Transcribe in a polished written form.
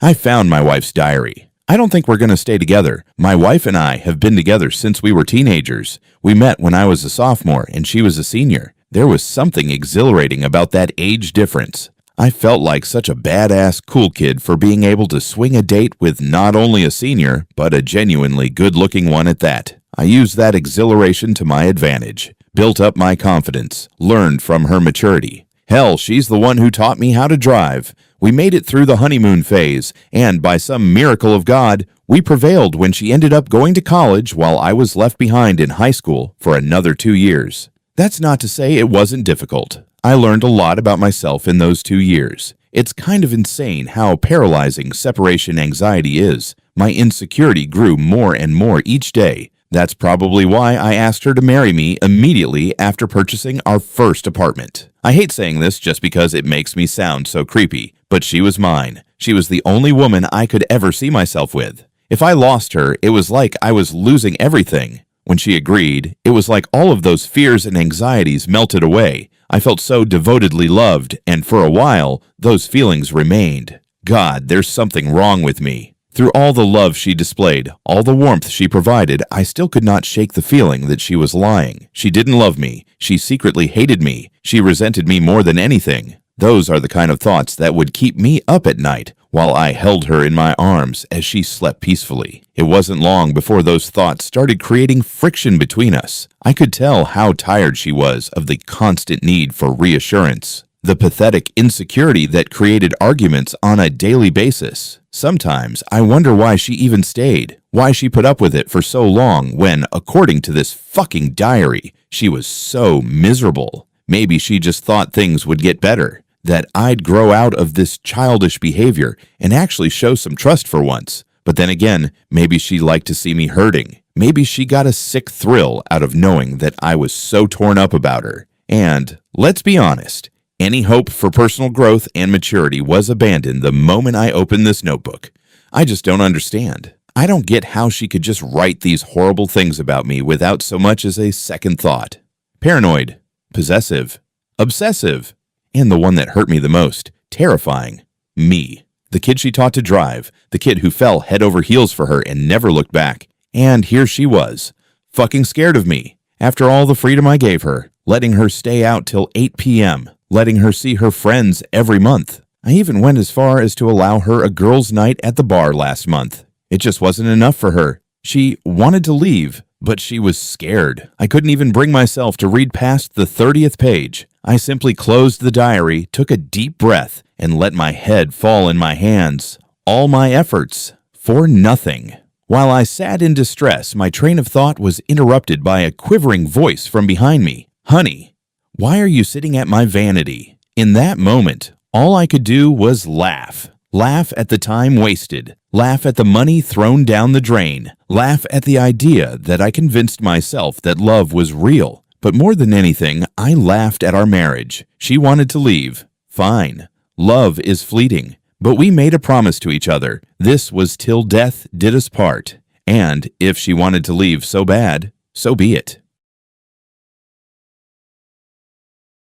I found my wife's diary. I don't think we're going to stay together. My wife and I have been together since we were teenagers. We met when I was a sophomore and she was a senior. There was something exhilarating about that age difference. I felt like such a badass cool kid for being able to swing a date with not only a senior, but a genuinely good-looking one at that. I used that exhilaration to my advantage, built up my confidence, learned from her maturity. Hell, she's the one who taught me how to drive. We made it through the honeymoon phase, and by some miracle of God, we prevailed when she ended up going to college while I was left behind in high school for another 2 years. That's not to say it wasn't difficult. I learned a lot about myself in those 2 years. It's kind of insane how paralyzing separation anxiety is. My insecurity grew more and more each day. That's probably why I asked her to marry me immediately after purchasing our first apartment. I hate saying this just because it makes me sound so creepy, but she was mine. She was the only woman I could ever see myself with. If I lost her, it was like I was losing everything. When she agreed, it was like all of those fears and anxieties melted away. I felt so devotedly loved, and for a while, those feelings remained. God, there's something wrong with me. Through all the love she displayed, all the warmth she provided, I still could not shake the feeling that she was lying. She didn't love me. She secretly hated me. She resented me more than anything. Those are the kind of thoughts that would keep me up at night while I held her in my arms as she slept peacefully. It wasn't long before those thoughts started creating friction between us. I could tell how tired she was of the constant need for reassurance, the pathetic insecurity that created arguments on a daily basis. Sometimes I wonder why she even stayed, why she put up with it for so long when, according to this fucking diary, she was so miserable. Maybe she just thought things would get better, that I'd grow out of this childish behavior and actually show some trust for once. But then again, maybe she liked to see me hurting. Maybe she got a sick thrill out of knowing that I was so torn up about her. And, let's be honest, any hope for personal growth and maturity was abandoned the moment I opened this notebook. I just don't understand. I don't get how she could just write these horrible things about me without so much as a second thought. Paranoid, possessive, obsessive, and the one that hurt me the most, terrifying, me. The kid she taught to drive, the kid who fell head over heels for her and never looked back. And here she was, fucking scared of me. After all the freedom I gave her, letting her stay out till 8 p.m., letting her see her friends every month. I even went as far as to allow her a girls' night at the bar last month. It just wasn't enough for her. She wanted to leave, but she was scared. I couldn't even bring myself to read past the 30th page. I simply closed the diary, took a deep breath, and let my head fall in my hands. All my efforts for nothing. While I sat in distress, my train of thought was interrupted by a quivering voice from behind me. "Honey, why are you sitting at my vanity?" In that moment, all I could do was laugh. Laugh at the time wasted. Laugh at the money thrown down the drain. Laugh at the idea that I convinced myself that love was real. But more than anything, I laughed at our marriage. She wanted to leave. Fine. Love is fleeting. But we made a promise to each other. This was till death did us part. And if she wanted to leave so bad, so be it.